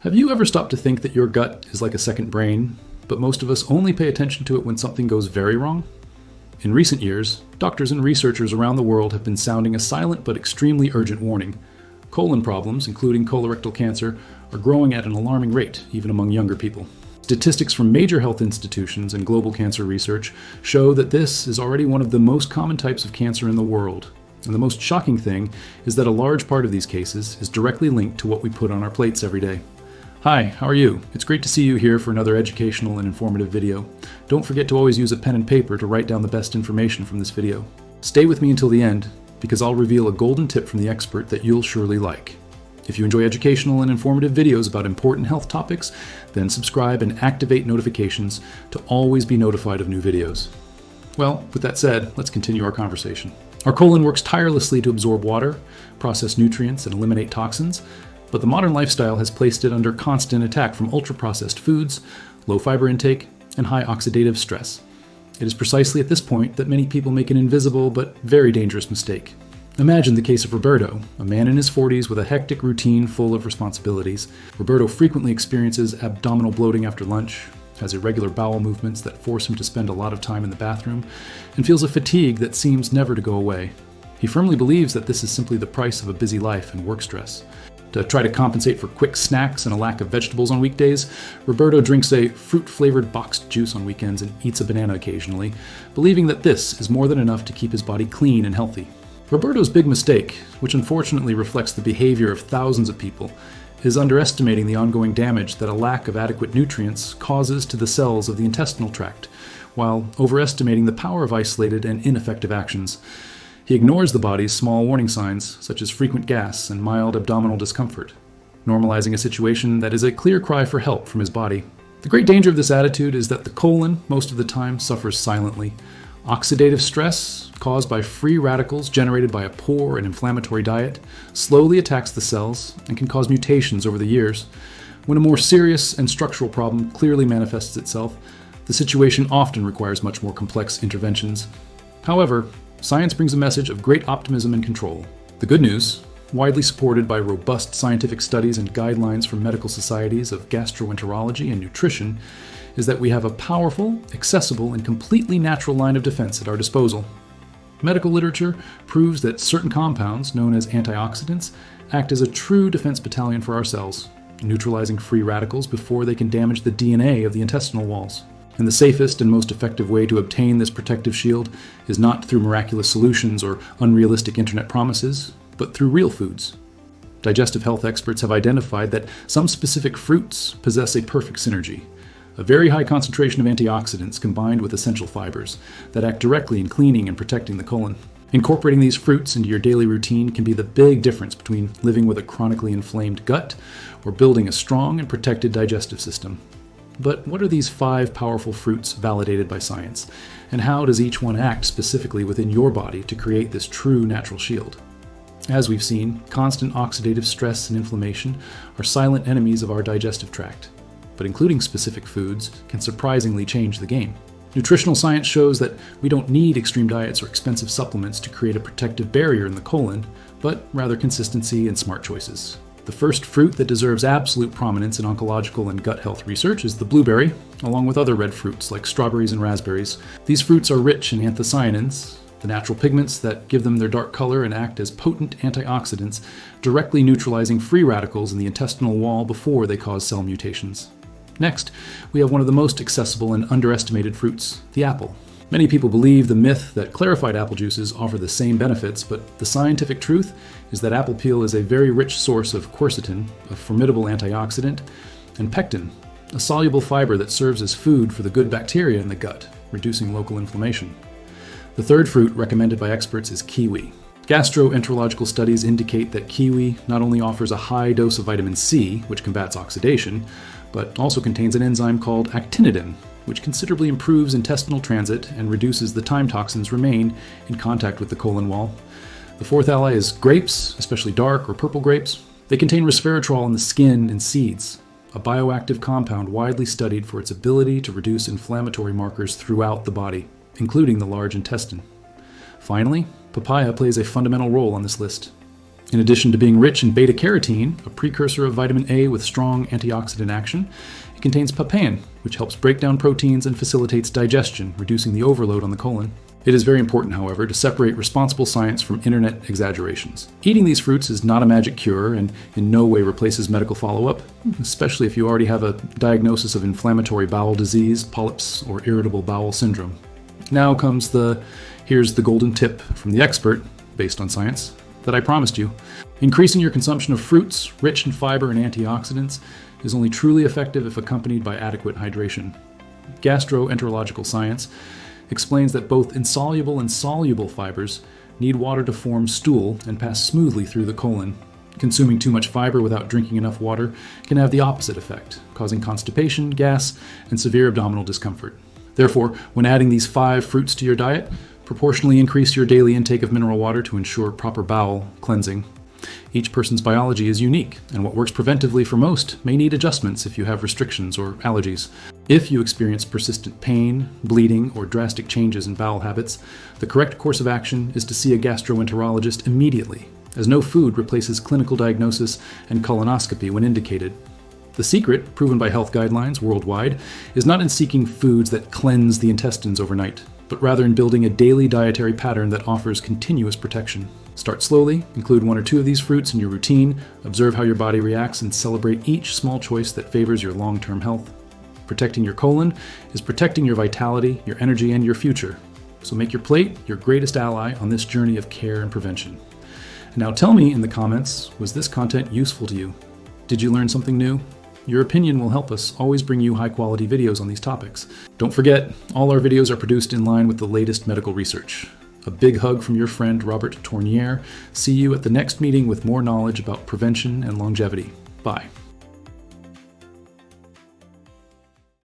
Have you ever stopped to think that your gut is like a second brain, but most of us only pay attention to it when something goes very wrong? In recent years, doctors and researchers around the world have been sounding a silent but extremely urgent warning. Colon problems, including colorectal cancer, are growing at an alarming rate, even among younger people. Statistics from major health institutions and global cancer research show that this is already one of the most common types of cancer in the world. And the most shocking thing is that a large part of these cases is directly linked to what we put on our plates every day. Hi, how are you? It's great to see you here for another educational and informative video. Don't forget to always use a pen and paper to write down the best information from this video. Stay with me until the end, because I'll reveal a golden tip from the expert that you'll surely like. If you enjoy educational and informative videos about important health topics, then subscribe and activate notifications to always be notified of new videos. Well, with that said, let's continue our conversation. Our colon works tirelessly to absorb water, process nutrients, and eliminate toxins, but the modern lifestyle has placed it under constant attack from ultra-processed foods, low fiber intake, and high oxidative stress. It is precisely at this point that many people make an invisible but very dangerous mistake. Imagine the case of Roberto, a man in his 40s with a hectic routine full of responsibilities. Roberto frequently experiences abdominal bloating after lunch, has irregular bowel movements that force him to spend a lot of time in the bathroom, and feels a fatigue that seems never to go away. He firmly believes that this is simply the price of a busy life and work stress. To try to compensate for quick snacks and a lack of vegetables on weekdays, Roberto drinks a fruit-flavored boxed juice on weekends and eats a banana occasionally, believing that this is more than enough to keep his body clean and healthy. Roberto's big mistake, which unfortunately reflects the behavior of thousands of people, is underestimating the ongoing damage that a lack of adequate nutrients causes to the cells of the intestinal tract, while overestimating the power of isolated and ineffective actions. He ignores the body's small warning signs, such as frequent gas and mild abdominal discomfort, normalizing a situation that is a clear cry for help from his body. The great danger of this attitude is that the colon, most of the time, suffers silently. Oxidative stress, caused by free radicals generated by a poor and inflammatory diet, slowly attacks the cells and can cause mutations over the years. When a more serious and structural problem clearly manifests itself, the situation often requires much more complex interventions. However, science brings a message of great optimism and control. The good news, widely supported by robust scientific studies and guidelines from medical societies of gastroenterology and nutrition, is that we have a powerful, accessible, and completely natural line of defense at our disposal. Medical literature proves that certain compounds, known as antioxidants, act as a true defense battalion for our cells, neutralizing free radicals before they can damage the DNA of the intestinal walls. And the safest and most effective way to obtain this protective shield is not through miraculous solutions or unrealistic internet promises, but through real foods. Digestive health experts have identified that some specific fruits possess a perfect synergy, a very high concentration of antioxidants combined with essential fibers that act directly in cleaning and protecting the colon. Incorporating these fruits into your daily routine can be the big difference between living with a chronically inflamed gut or building a strong and protected digestive system. But what are these 5 powerful fruits validated by science, and how does each one act specifically within your body to create this true natural shield? As we've seen, constant oxidative stress and inflammation are silent enemies of our digestive tract, but including specific foods can surprisingly change the game. Nutritional science shows that we don't need extreme diets or expensive supplements to create a protective barrier in the colon, but rather consistency and smart choices. The first fruit that deserves absolute prominence in oncological and gut health research is the blueberry, along with other red fruits like strawberries and raspberries. These fruits are rich in anthocyanins, the natural pigments that give them their dark color and act as potent antioxidants, directly neutralizing free radicals in the intestinal wall before they cause cell mutations. Next, we have one of the most accessible and underestimated fruits, the apple. Many people believe the myth that clarified apple juices offer the same benefits, but the scientific truth is that apple peel is a very rich source of quercetin, a formidable antioxidant, and pectin, a soluble fiber that serves as food for the good bacteria in the gut, reducing local inflammation. The third fruit recommended by experts is kiwi. Gastroenterological studies indicate that kiwi not only offers a high dose of vitamin C, which combats oxidation, but also contains an enzyme called actinidin, which considerably improves intestinal transit and reduces the time toxins remain in contact with the colon wall. The fourth ally is grapes, especially dark or purple grapes. They contain resveratrol in the skin and seeds, a bioactive compound widely studied for its ability to reduce inflammatory markers throughout the body, including the large intestine. Finally, papaya plays a fundamental role on this list. In addition to being rich in beta-carotene, a precursor of vitamin A with strong antioxidant action, it contains papain, which helps break down proteins and facilitates digestion, reducing the overload on the colon. It is very important, however, to separate responsible science from internet exaggerations. Eating these fruits is not a magic cure and in no way replaces medical follow-up, especially if you already have a diagnosis of inflammatory bowel disease, polyps, or irritable bowel syndrome. Now comes here's the golden tip from the expert, based on science, that I promised you. Increasing your consumption of fruits, rich in fiber and antioxidants, is only truly effective if accompanied by adequate hydration. Gastroenterological science explains that both insoluble and soluble fibers need water to form stool and pass smoothly through the colon. Consuming too much fiber without drinking enough water can have the opposite effect, causing constipation, gas, and severe abdominal discomfort. Therefore, when adding these 5 fruits to your diet, proportionally increase your daily intake of mineral water to ensure proper bowel cleansing. Each person's biology is unique, and what works preventively for most may need adjustments if you have restrictions or allergies. If you experience persistent pain, bleeding, or drastic changes in bowel habits, the correct course of action is to see a gastroenterologist immediately, as no food replaces clinical diagnosis and colonoscopy when indicated. The secret, proven by health guidelines worldwide, is not in seeking foods that cleanse the intestines overnight, but rather in building a daily dietary pattern that offers continuous protection. Start slowly, include 1 or 2 of these fruits in your routine, observe how your body reacts, and celebrate each small choice that favors your long-term health. Protecting your colon is protecting your vitality, your energy, and your future. So make your plate your greatest ally on this journey of care and prevention. And now tell me in the comments, was this content useful to you? Did you learn something new? Your opinion will help us always bring you high-quality videos on these topics. Don't forget, all our videos are produced in line with the latest medical research. A big hug from your friend Robert Tournier. See you at the next meeting with more knowledge about prevention and longevity. Bye.